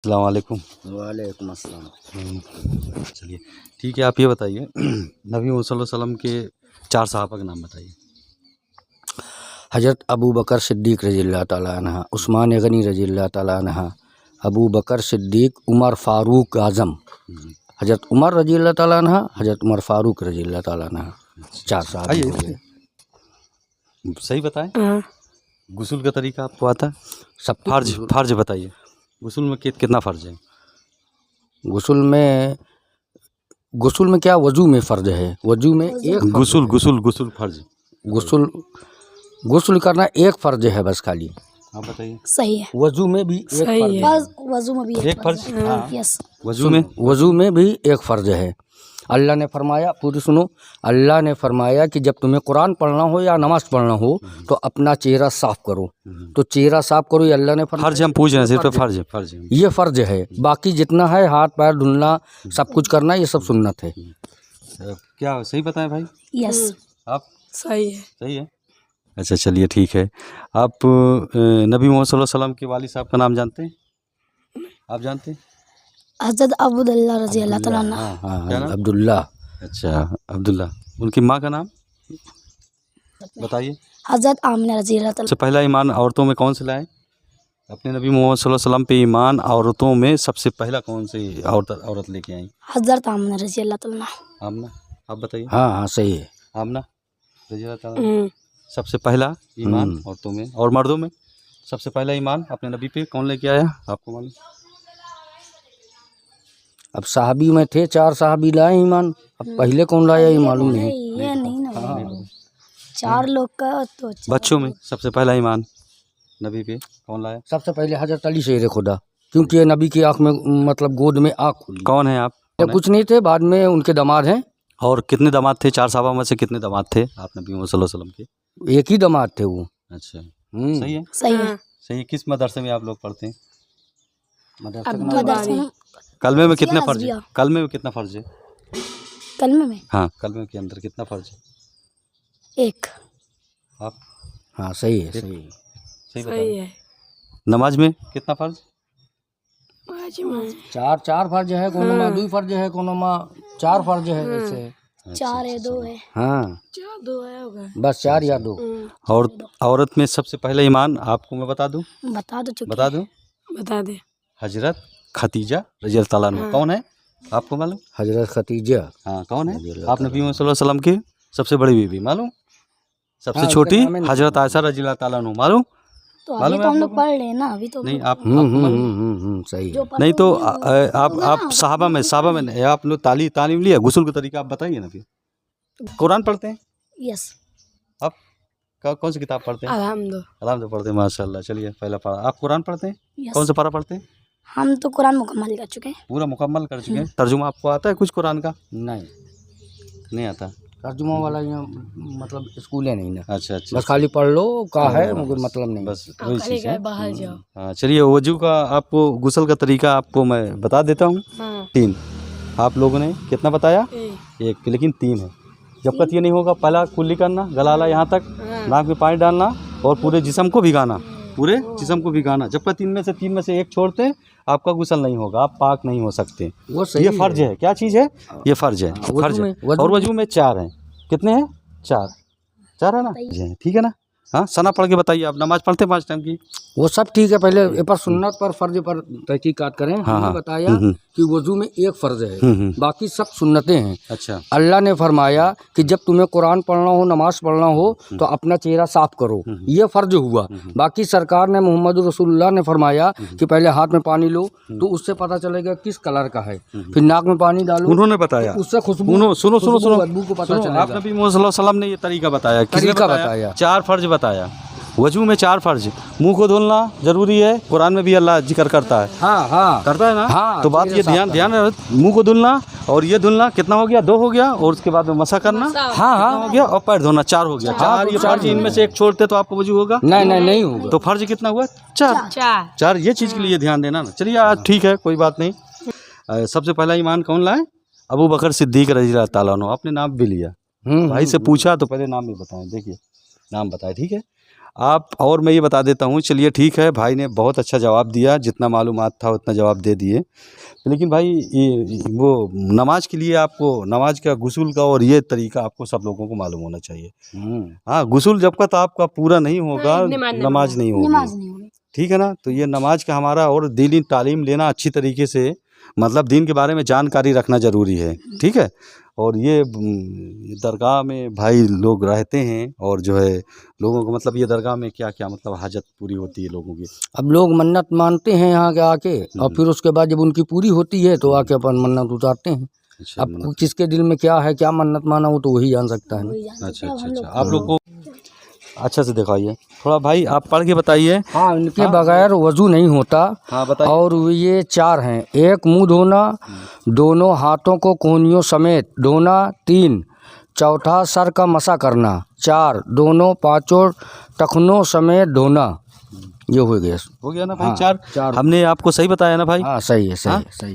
अस्सलाम वालेकुम। वालेकुम अस्सलाम। चलिए ठीक है, आप ये बताइए नबी मोहम्मद सल्लल्लाहु अलैहि वसल्लम के 4 सहाबा के नाम बताइए। हज़रत अबू बकर सिद्दीक़ रज़ियल्लाहु ताला अन्हा, उस्मान गनी रज़ियल्लाहु ताला अन्हा, अबू बकर सिद्दीक़, उमर फ़ारूक आज़म, हज़रत उमर रज़ियल्लाहु ताला अन्हा, हज़रत उमर फ़ारूक रज़ियल्लाहु ताला अन्हा, 4 सहाबी हो गए। सही बताएं। गुस्ल का तरीका आपको आता है? सब फ़र्ज बताइए। गुस्ल में कितना फ़र्ज है? गुस्ल में क्या, वज़ू में फ़र्ज है। वज़ू में एक गुस्ल फ़र्ज। गुस्ल करना एक फ़र्ज है बस खाली। आप बताइए। सही है। वज़ू में भी एक फ़र्ज है। वज़ू में भी एक फ़र्ज। हाँ। यस। वज़ू में भी एक फ़र्ज है। अल्लाह ने फरमाया, पूरी सुनो, अल्लाह ने फरमाया कि जब तुम्हें कुरान पढ़ना हो या नमाज़ पढ़ना हो तो अपना चेहरा साफ़ करो। तो चेहरा साफ़ करो, ये अल्लाह ने फरमाया। फ़र्ज हम पूछ रहे हैं, सिर्फ फ़र्ज है। ये फ़र्ज है, बाकी जितना है हाथ पैर धुलना, सब कुछ करना, ये सब सुन्नत है। क्या सही बताएं भाई? यस। आप सही है। सही है। अच्छा चलिए ठीक है। आप नबी मोहम्मद सल्लल्लाहु अलैहि वसल्लम के वालिद साहब का नाम जानते हैं? आप जानते हैं? हज़रत अब्दुल्लाह रज़ियल्लाहु ताला अन्हु। क्या नाम? अब्दुल्ला। अच्छा अब्दुल्ला। उनकी माँ का नाम बताइए। हज़रत आमिना रज़ियल्लाहु ताला। सबसे पहला ईमान औरतों में कौन से लाए? अपने नबी मोहम्मद सल्लल्लाहु अलैहि वसल्लम पे ईमान औरतों में सबसे पहला कौन सी औरत लेके आई? हज़रत आमिना रज़ियल्लाहु ताला। आमना। आप बताइए। हाँ सही है। आमना रज़ियल्लाहु ताला। सबसे पहला ईमान औरतों में। और मर्दों में सबसे पहला ईमान अपने नबी पे कौन लेके आया, आपको मालूम? अब साहबी में थे 4 साहबी लाए ईमान, अब पहले कौन लाया ये मालूम नहीं। ये नहीं ना, 4 लोग का तो बच्चों में सबसे पहला ईमान नबी पे कौन लाया? सबसे पहले हज़रत अली शेर खुदा, क्योंकि ये नबी की आँख में, मतलब गोद में आँख खुली। कौन है आप? कुछ नहीं थे, बाद में उनके दामाद हैं। और कितने दामाद थे? 4 साहबा में से कितने दामाद थे आप नबी मोहम्मद सल्लल्लाहु अलैहि वसल्लम के? एक ही दामाद थे वो। अच्छा सही है। सही है। सही है। किस मदरसे में आप लोग पढ़ते हैं? मदरसे में। कलमे में कितना फ़र्ज है? कलमे में कितना फ़र्ज है? कलमे में हाँ, कलमे के अंदर कितना फ़र्ज है? 1। आप? हाँ सही है। सही बताइए। नमाज में कितना फ़र्ज? 4 फर्ज है, कोनो में 2 फर्ज है, कोनो में 4 फर्ज है। वैसे 4 है, 2 है। हाँ 2 है, बस 4 या 2। और औरत में सबसे पहला ईमान आपको मैं बता दूं? बता दो। बता दूं? बता दे। हजरत खदीजा रज़ियल्लाहु ताला अन्हा। कौन है आपको मालूम? हज़रत खदीजा। हाँ कौन है? आप नबी मोहम्मद सल्लल्लाहु अलैहि वसल्लम की सबसे बड़ी बीवी मालूम? सबसे छोटी हजरत आयशा रज़ियल्लाहु ताला अन्हा मालूम? तो अभी तो हम लोग पढ़ रहे हैं ना, अभी तो नहीं। आप सही। नहीं तो आप साहबा में आप लोग तालीम लिया। गुस्ल का तरीका आप बताइए ना फिर। कुरान पढ़ते हैं? यस। आप कौन सी किताब पढ़ते हैं? अलहम्दुलिल्लाह पढ़ते हैं, माशाल्लाह। चलिए पहला पारा। आप कुरान पढ़ते हैं? कौन सा पारा पढ़ते हैं? हम तो कुरान मुकम्मल कर चुके हैं। पूरा मुकम्मल कर चुके हैं। तर्जुमा आपको आता है कुछ कुरान का? नहीं आता। तर्जुमा वाला यहाँ मतलब स्कूल है नहीं ना। अच्छा बस खाली पढ़ लो का है, मगर मतलब नहीं। बस वही चीज़ है। बाहर जाओ। हाँ चलिए, वजू का आपको गुस्ल का तरीका आपको मैं बता देता हूँ। 3। आप लोगों ने कितना बताया? 1, लेकिन 3 है। जब तक ये नहीं होगा, पहला कुल्ली करना, गलाला यहाँ तक, नाक में पानी डालना और पूरे जिस्म को भिगाना। पूरे जिस्म को भिगाना। जब तक 3 में से 1 छोड़ते आपका गुस्ल नहीं होगा, आप पाक नहीं हो सकते। वो सही ये फ़र्ज है। क्या चीज़ है? ये फ़र्ज है। फ़र्ज है। और वजू में 4 हैं। कितने हैं? 4 है ना? ठीक है ना? हाँ सना पढ़ के बताइए। आप नमाज पढ़ते 5 टाइम की? वो सब ठीक है। पहले ये पर सुन्नत पर फ़र्ज पर तहकीकात करें। हमने बताया कि वज़ू में एक फ़र्ज है, बाकी सब सुन्नतें हैं। अच्छा। अल्लाह ने फरमाया कि जब तुम्हें कुरान पढ़ना हो, नमाज पढ़ना हो तो अपना चेहरा साफ करो, ये फ़र्ज हुआ। बाकी सरकार ने, मोहम्मद रसूलुल्लाह ने फरमाया कि पहले हाथ में पानी लो तो उससे पता चलेगा किस कलर का है, फिर नाक में पानी डालो। उन्होंने बताया उससे खुशबू, सुनो बदबू को पता चलेगा। आप नबी मोहम्मद सल्लल्लाहु अलैहि वसल्लम ने ये तरीका बताया। तरीका बताया। 4 फ़र्ज बताया। वजू में 4 फ़र्ज। मुंह को धुलना जरूरी है, कुरान में भी अल्लाह जिक्र करता है। हाँ करता है ना। हाँ, तो बात ये ध्यान मुंह को धुलना और ये धुलना कितना हो गया? 2 हो गया। और उसके बाद में मसा करना हो गया। और पैर धोना 4 हो गया। 4 ये फ़र्ज। इनमें से 1 छोड़ते तो आपको वजू होगा? नहीं होगा। तो फ़र्ज कितना हुआ? 4। ये चीज़ के लिए ध्यान देना ना। चलिए आज ठीक है, कोई बात नहीं। सबसे पहला ईमान कौन लाए? अबू बकर सिद्दीक़ रज़ियल्लाहु ताला अन्हु। आपने नाम भी लिया, भाई से पूछा तो पहले नाम भी बताएं। देखिए नाम बताए, ठीक है। आप, और मैं ये बता देता हूँ, चलिए ठीक है, भाई ने बहुत अच्छा जवाब दिया, जितना मालूमात था उतना जवाब दे दिए। लेकिन भाई ये वो नमाज के लिए आपको, नमाज का गुस्ल का और ये तरीका आपको सब लोगों को मालूम होना चाहिए। हाँ, गुस्ल जब तक आपका पूरा नहीं होगा नमाज नहीं होगी, ठीक है ना। तो ये नमाज का हमारा और दीनी तालीम लेना अच्छी तरीके से, मतलब दीन के बारे में जानकारी रखना ज़रूरी है, ठीक है। और ये दरगाह में भाई लोग रहते हैं और जो है लोगों को, मतलब ये दरगाह में क्या क्या मतलब हाजत पूरी होती है लोगों की? अब लोग मन्नत मानते हैं यहाँ के आके, और फिर उसके बाद जब उनकी पूरी होती है तो आके अपन मन्नत उतारते हैं। अच्छा, अब किसके दिल में क्या है, क्या मन्नत माना, वो तो वही जान सकता है ना। अच्छा, आप लोग को अच्छा से दिखाइए थोड़ा भाई, आप पढ़ के बताइए। हाँ, इनके बगैर वजू नहीं होता। हाँ, बताइए। और ये 4 हैं। 1 मुंह धोना, दोनों हाथों को कोहनियों समेत धोना, 3 चौथा सर का मसा करना, 4 दोनों पांचों टखनों समेत धोना। ये हो गया ना भाई? हाँ, 4 हमने आपको सही बताया ना भाई? हाँ, सही है, सही है, सही है।